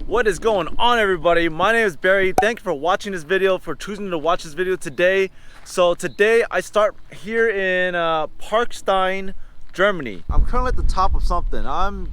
What is going on, everybody? My name is Barry. Thank you for watching this video, for choosing to watch this video today. So today I start here in Parkstein, Germany. I'm currently at the top of something. I'm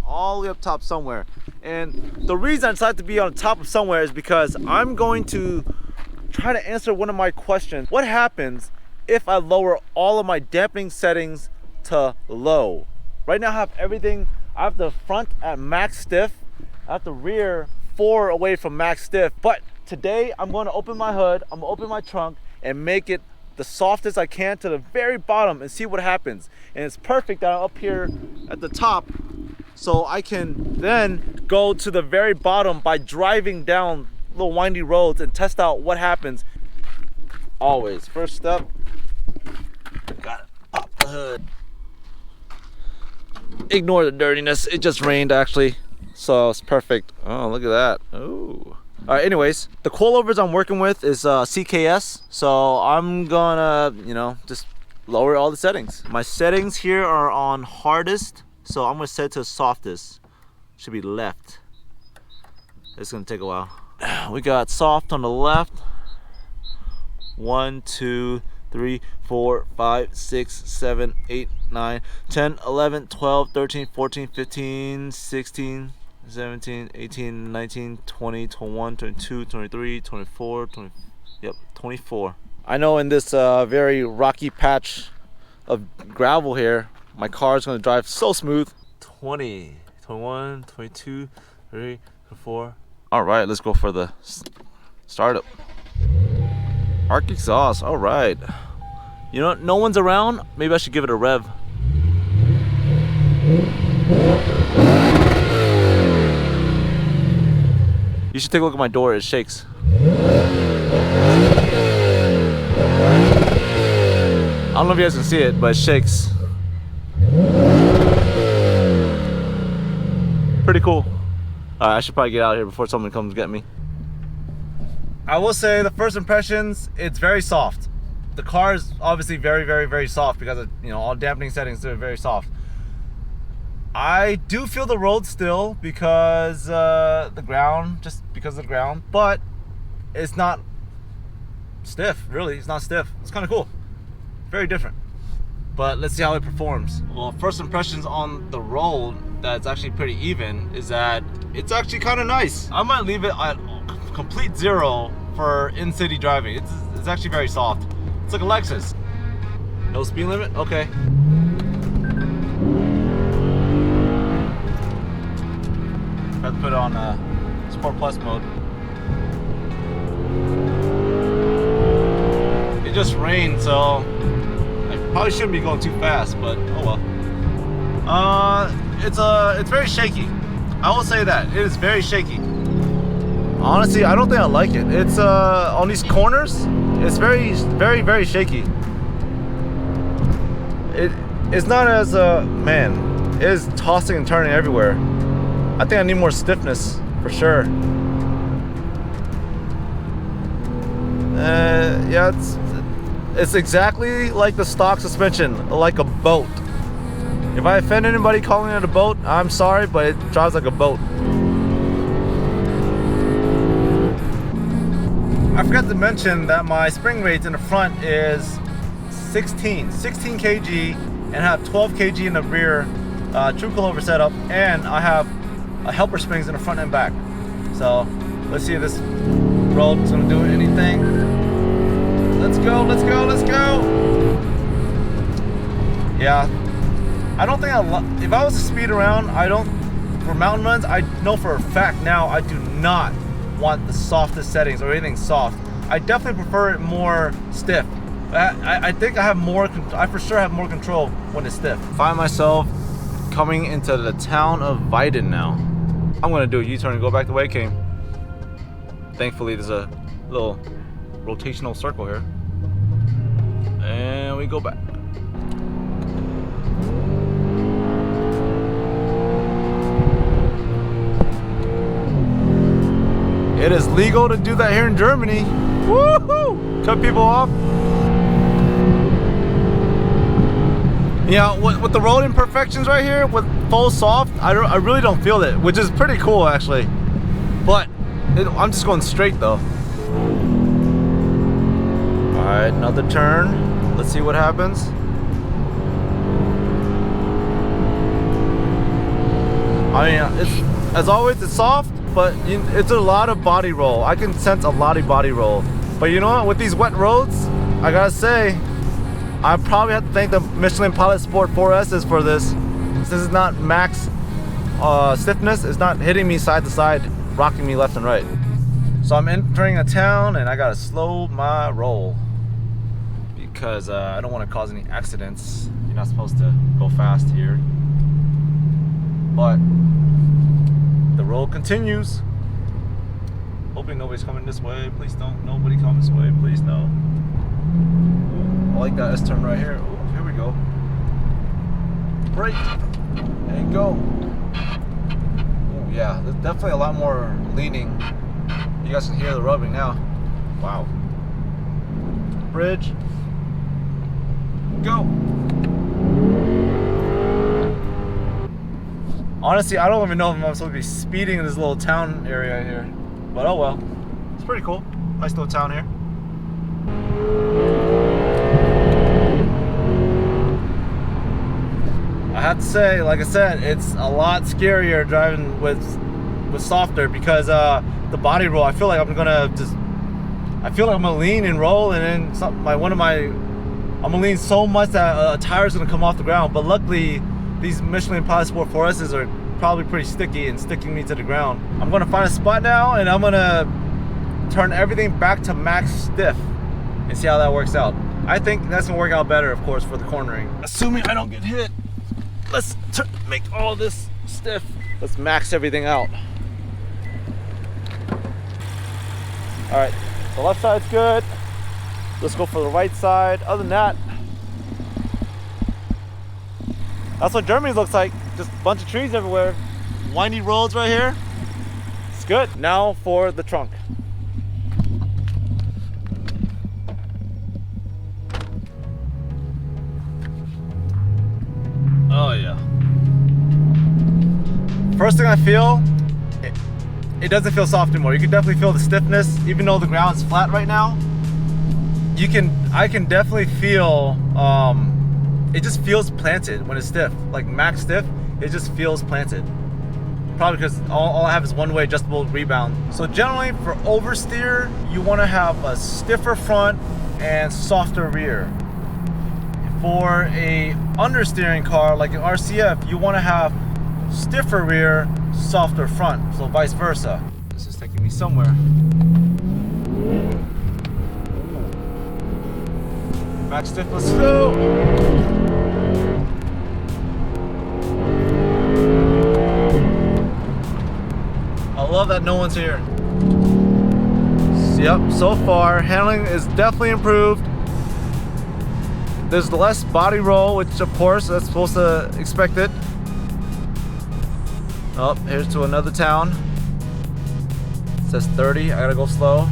all the way up top somewhere. And the reason I decided to be on the top of somewhere is because I'm going to try to answer one of my questions. What happens if I lower all of my dampening settings to low? Right now I have everything. I have the front at max stiff. I have the rear 4 away from max stiff. But today I'm going to open my hood, I'm going to open my trunk and make it the softest I can to the very bottom and see what happens. And it's perfect that I'm up here at the top, so I can then go to the very bottom by driving down little windy roads and test out what happens. Always, first step, gotta pop the hood. Ignore the dirtiness, it just rained actually. So it's perfect. Oh, look at that. Ooh. All right, anyways, the coilovers I'm working with is CKS. So I'm gonna, just lower all the settings. My settings here are on hardest. So I'm gonna set it to softest. Should be left. It's gonna take a while. We got soft on the left. 1, 2, 3, 4, 5, 6, 7, 8, 9, 10, 11, 12, 13, 14, 15, 16, 17, 18, 19, 20, 21, 22, 23, 24, 20, yep, 24. I know in this very rocky patch of gravel here, my car is going to drive so smooth. 20, 21, 22, 23, 24. All right, let's go for the startup. Arc exhaust, all right. You know, no one's around. Maybe I should give it a rev. You should take a look at my door, it shakes. I don't know if you guys can see it, but it shakes. Pretty cool. Alright, I should probably get out of here before someone comes get me. I will say the first impressions, it's very soft. The car is obviously very, very, very soft because of, all dampening settings are very soft. I do feel the road still because the ground, but it's not stiff, really. It's not stiff. It's kind of cool. Very different. But let's see how it performs. Well, first impressions on the road that's actually pretty even is that it's actually kind of nice. I might leave it at complete 0 for in-city driving. It's actually very soft. It's like a Lexus. No speed limit? Okay. I have to put it on Sport Plus mode. It just rained, so I probably shouldn't be going too fast, but oh well. It's very shaky. I will say that. It is very shaky. Honestly, I don't think I like it. It's on these corners, it's very, very, very shaky. It's not as man, it is tossing and turning everywhere. I think I need more stiffness for sure. Yeah, it's exactly like the stock suspension, like a boat. If I offend anybody calling it a boat, I'm sorry, but it drives like a boat. I forgot to mention that my spring rates in the front is 16 kg, and I have 12 kg in the rear, true coilover setup, and I have helper springs in the front and back. So let's see if this road is gonna do anything. Let's go, let's go, let's go. Yeah, I don't think if I was to speed around, for mountain runs, I know for a fact now I do not want the softest settings or anything soft. I definitely prefer it more stiff. I think I for sure have more control when it's stiff. Find myself coming into the town of Weiden now. I'm gonna do a U-turn and go back the way I came. Thankfully, there's a little rotational circle here. And we go back. It is legal to do that here in Germany. Woohoo! Cut people off. Yeah, with the road imperfections right here, with full soft, I really don't feel it, which is pretty cool actually. but I'm just going straight though. All right, another turn. Let's see what happens. I mean, it's, as always, it's soft, but it's a lot of body roll. I can sense a lot of body roll. But you know what? With these wet roads, I gotta say, I probably have to thank the Michelin Pilot Sport 4S's for this. This is not max stiffness. It's not hitting me side to side, rocking me left and right. So I'm entering a town and I gotta slow my roll because I don't want to cause any accidents. You're not supposed to go fast here. But the road continues. Hoping nobody's coming this way. Please don't. Nobody come this way. Please no. I like that S-turn right here. Ooh, here we go. Brake. And go. Oh yeah, there's definitely a lot more leaning. You guys can hear the rubbing now. Wow. Bridge. Go. Honestly, I don't even know if I'm supposed to be speeding in this little town area here. But oh well. It's pretty cool. Nice little town here. I have to say, like I said, it's a lot scarier driving with softer because the body roll, I feel like I'm gonna lean and roll, and then I'm gonna lean so much that a tire's gonna come off the ground. But luckily, these Michelin Pilot Sport 4S's are probably pretty sticky and sticking me to the ground. I'm gonna find a spot now and I'm gonna turn everything back to max stiff and see how that works out. I think that's gonna work out better, of course, for the cornering. Assuming I don't get hit. Let's make all this stiff. Let's max everything out. All right, the left side's good. Let's go for the right side. Other than that, that's what Germany looks like. Just a bunch of trees everywhere. Windy roads right here. It's good. Now for the trunk. Oh yeah. First thing I feel, it doesn't feel soft anymore. You can definitely feel the stiffness, even though the ground's flat right now. I can definitely feel, it just feels planted when it's stiff. Like max stiff, it just feels planted. Probably because all I have is one-way adjustable rebound. So generally for oversteer, you want to have a stiffer front and softer rear. For a understeering car like an RCF, you want to have stiffer rear, softer front, so vice versa. This is taking me somewhere. Max stiff, let's go! I love that no one's here. Yep, so far, handling is definitely improved. There's less body roll, which of course, that's supposed to expect it. Oh, here's to another town. It says 30, I gotta go slow.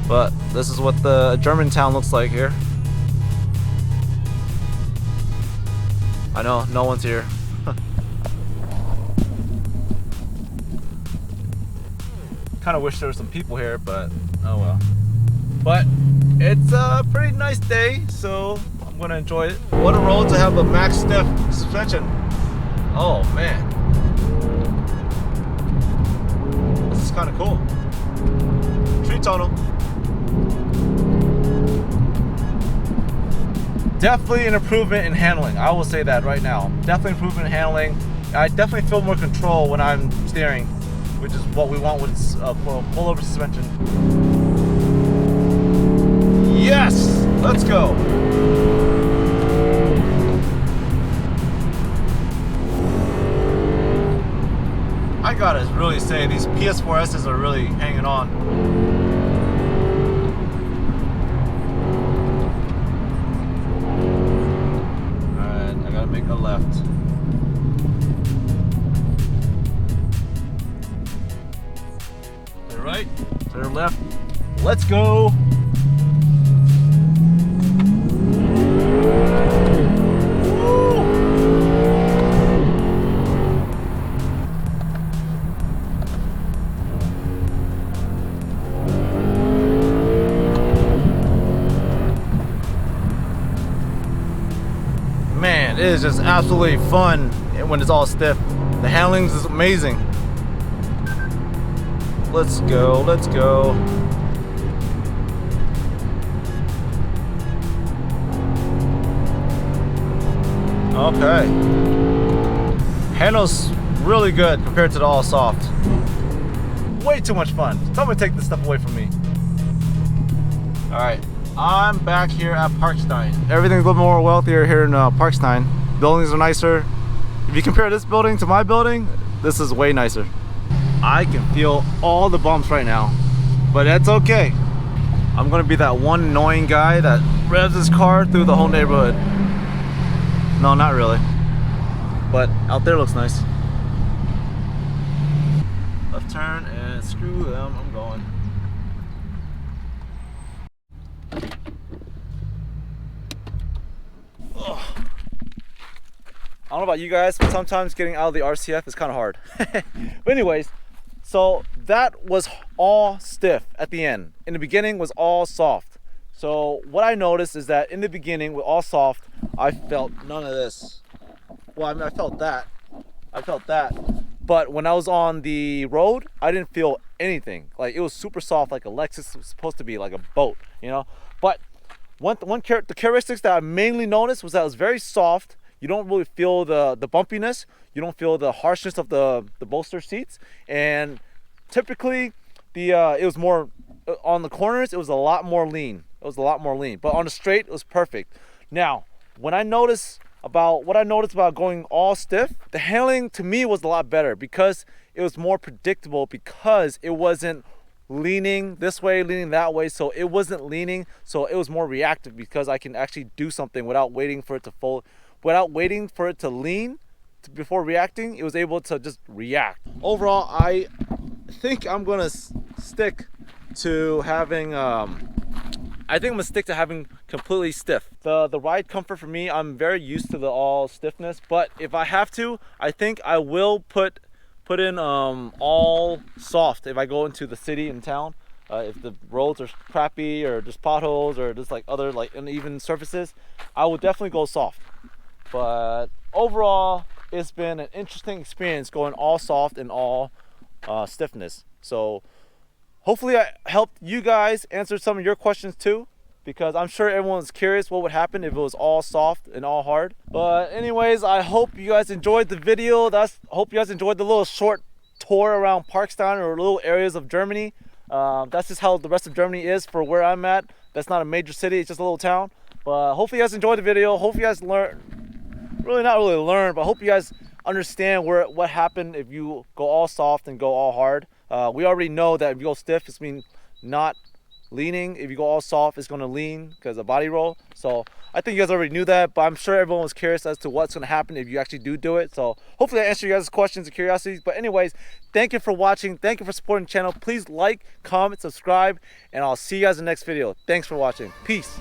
But this is what the German town looks like here. I know, no one's here. Kinda wish there were some people here, but oh well. But it's a pretty nice day, so I'm gonna enjoy it. What a road to have a max stiff suspension. Oh man. This is kinda cool. Tree tunnel. Definitely an improvement in handling. I will say that right now. Definitely improvement in handling. I definitely feel more control when I'm steering, which is what we want with pullover suspension. Yes! Let's go! I gotta really say, these PS4S's are really hanging on. Alright, I gotta make a left. Turn right, turn left. Let's go! is just absolutely fun when it's all stiff. The handling is amazing. Let's go, let's go. Okay. Handles really good compared to the all soft. Way too much fun. Tell me to take this stuff away from me. Alright, I'm back here at Parkstein. Everything's a little more wealthier here in Parkstein. Buildings are nicer. If you compare this building to my building, this is way nicer. I can feel all the bumps right now, but that's okay. I'm gonna be that one annoying guy that revs his car through the whole neighborhood. No, not really. But out there looks nice. Left turn and screw them, I'm going. Ugh. I don't know about you guys, but sometimes getting out of the RCF is kind of hard. But anyways, so that was all stiff at the end. In the beginning was all soft. So what I noticed is that in the beginning with all soft, I felt none of this. Well, I mean, I felt that. But when I was on the road, I didn't feel anything. Like, it was super soft, like a Lexus was supposed to be, like a boat, you know? But the characteristics that I mainly noticed was that it was very soft. You don't really feel the bumpiness. You don't feel the harshness of the bolster seats. And typically, it was more, on the corners, it was a lot more lean. But on the straight, it was perfect. Now, what I noticed about going all stiff, the handling to me was a lot better because it was more predictable, because it wasn't leaning this way, leaning that way. So it wasn't leaning, so it was more reactive, because I can actually do something without waiting for it to fold, without waiting for it to lean before reacting. It was able to just react. Overall, I think I'm gonna stick to having completely stiff. The ride comfort for me, I'm very used to the all stiffness, but if I have to, I think I will put in all soft if I go into the city and town. If the roads are crappy or just potholes or just like other like uneven surfaces, I will definitely go soft. But overall, it's been an interesting experience going all soft and all stiffness. So hopefully I helped you guys answer some of your questions too, because I'm sure everyone's curious what would happen if it was all soft and all hard. But anyways, I hope you guys enjoyed the video. Hope you guys enjoyed the little short tour around Parkstein or little areas of Germany. That's just how the rest of Germany is for where I'm at. That's not a major city, it's just a little town. But hopefully you guys enjoyed the video. Hope you guys not really learn, but hope you guys understand what happened if you go all soft and go all hard. We already know that if you go stiff, it's mean not leaning. If you go all soft, it's going to lean because of body roll. So I think you guys already knew that, but I'm sure everyone was curious as to what's going to happen if you actually do it. So hopefully I answered you guys' questions and curiosities. But anyways, thank you for watching. Thank you for supporting the channel. Please like, comment, subscribe, and I'll see you guys in the next video. Thanks for watching. Peace.